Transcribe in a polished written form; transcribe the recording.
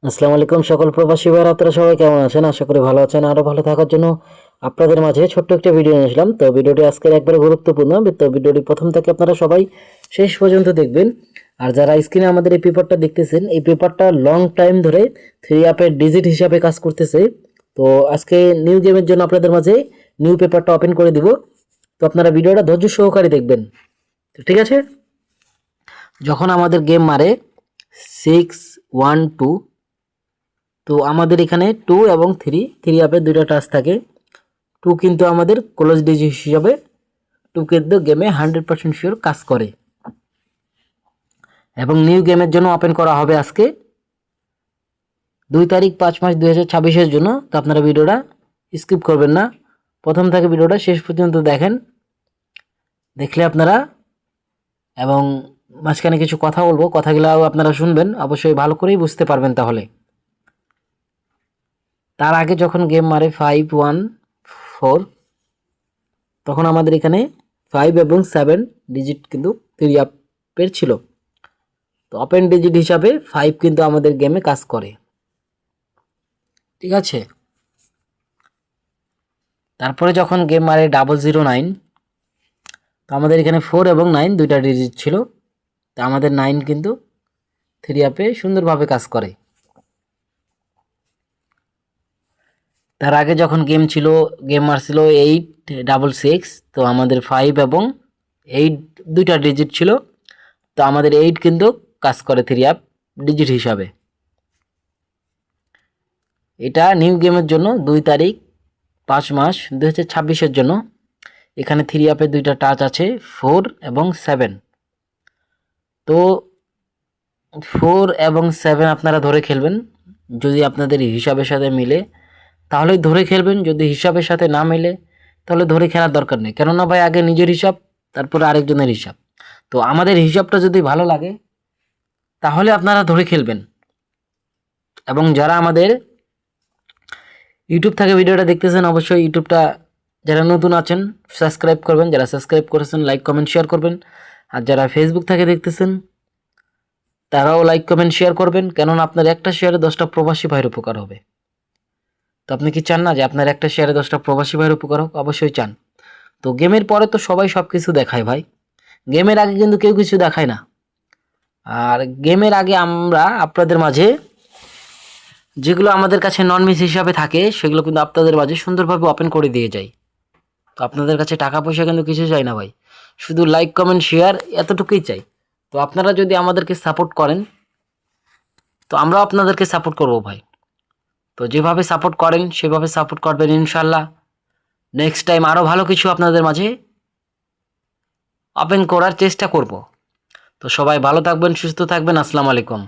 আসসালামু আলাইকুম সকল প্রবাসী ভাইরা, আপনারা সবাই কেমন আছেন? আশা করি ভালো আছেন। আরো ভালো থাকার জন্য আপনাদের মাঝে ছোট্ট একটা ভিডিও নিয়ে আসলাম। তো ভিডিওটি আজকের একবারে গুরুত্বপূর্ণ। তো ভিডিওটি প্রথম থেকে আপনারা সবাই শেষ পর্যন্ত দেখবেন। আর যারা স্ক্রিনে আমাদের এই পেপারটা দেখতেছেন, এই পেপারটা লং টাইম ধরে থ্রি আপের ডিজিট হিসাবে কাজ করতেছে। তো আজকে নিউ গেমের জন্য আপনাদের মাঝে নিউ পেপারটা ওপেন করে দিব। তো আপনারা ভিডিওটা ধৈর্য সহকারে দেখবেন। তো ঠিক আছে, যখন আমাদের গেম মারে 6 1 2, তো আমাদের এখানে 2 এবং 3 আপের দুইটা টাচ থাকে। 2 কিন্তু আমাদের ক্লোজ ডিজিট হিসাবে 2 কিন্তু গেমে 100% শিওর কাজ করে। এবং নিউ গেমের জন্য ওপেন করা হবে আজকে 2 তারিখ 5 মাস 2026-এর জন্য। তো আপনারা ভিডিওটা স্কিপ করবেন না, প্রথম থেকে ভিডিওটা শেষ পর্যন্ত দেখেন। দেখলে আপনারা, এবং মাঝখানে কিছু কথা বলবো, কথাগুলো আপনারা শুনবেন, অবশ্যই ভালো করেই বুঝতে পারবেন। তাহলে তার আগে যখন গেম মারে 5 1 4, তখন আমাদের এখানে 5 এবং 7 ডিজিট কিন্তু 3 আপের ছিল। তো ওপেন ডিজিট হিসাবে 5 কিন্তু আমাদের গেমে কাজ করে। ঠিক আছে, তারপরে যখন গেম মারে 009, তো আমাদের এখানে 4 এবং 9 দুইটা ডিজিট ছিল। তো আমাদের 9 কিন্তু 3 আপে সুন্দরভাবে কাজ করে। তার আগে যখন গেম মারছিল 8 6 6, তো আমাদের 5 এবং 8 দুইটা ডিজিট ছিল। তো আমাদের 8 কিন্তু কাজ করে 3 আপ ডিজিট হিসাবে। এটা নিউ গেমের জন্য 2 তারিখ 5 মাস 2026-এর জন্য। এখানে 3 আপের দুইটা টাচ আছে, 4 এবং 7। তো 4 এবং 7 আপনারা ধরে খেলবেন। যদি আপনাদের হিসাবের সাথে মিলে তাহলে ধরে খেলবেন, যদি হিসাবের সাথে না মিলে তাহলে ধরে খেলার দরকার নেই। কেননা ভাই, আগে নিজের হিসাব, তারপরে আরেকজনের হিসাব। তো আমাদের হিসাবটা যদি ভালো লাগে তাহলে আপনারা ধরে খেলবেন। এবং যারা আমাদের ইউটিউব থেকে ভিডিওটা দেখতেছেন, অবশ্যই ইউটিউবটা যারা নতুন আছেন সাবস্ক্রাইব করবেন, যারা সাবস্ক্রাইব করেছেন লাইক কমেন্ট শেয়ার করবেন। আর যারা ফেসবুক থেকে দেখতেছেন তারাও লাইক কমেন্ট শেয়ার করবেন, কেননা আপনার একটা শেয়ারে 10টা প্রবাসী ভাইয়ের উপকার হবে। তো আপনি কি চান না যে আপনার একটা শেয়ারে 10টা প্রবাসী ভাইয়ের উপকার হোক? অবশ্যই চান। তো গেমের পরে তো সবাই সব কিছু দেখায় ভাই, গেমের আগে কিন্তু কেউ কিছু দেখায় না। আর গেমের আগে আমরা আপনাদের মাঝে যেগুলো আমাদের কাছে নন মিস হিসাবে থাকে সেগুলো কিন্তু আপনাদের মাঝে সুন্দরভাবে ওপেন করে দিয়ে যাই। তো আপনাদের কাছে টাকা পয়সা কিন্তু কিছু চাই না ভাই, শুধু লাইক কমেন্ট শেয়ার এতটুকুই চাই। তো আপনারা যদি আমাদেরকে সাপোর্ট করেন তো আমরাও আপনাদেরকে সাপোর্ট করব ভাই। তো যেভাবে সাপোর্ট করেন সেভাবে সাপোর্ট করবেন, ইনশাল্লাহ নেক্সট টাইম আরও ভালো কিছু আপনাদের মাঝে ওপেন করার চেষ্টা করব। তো সবাই ভালো থাকবেন, সুস্থ থাকবেন। আসসালামু আলাইকুম।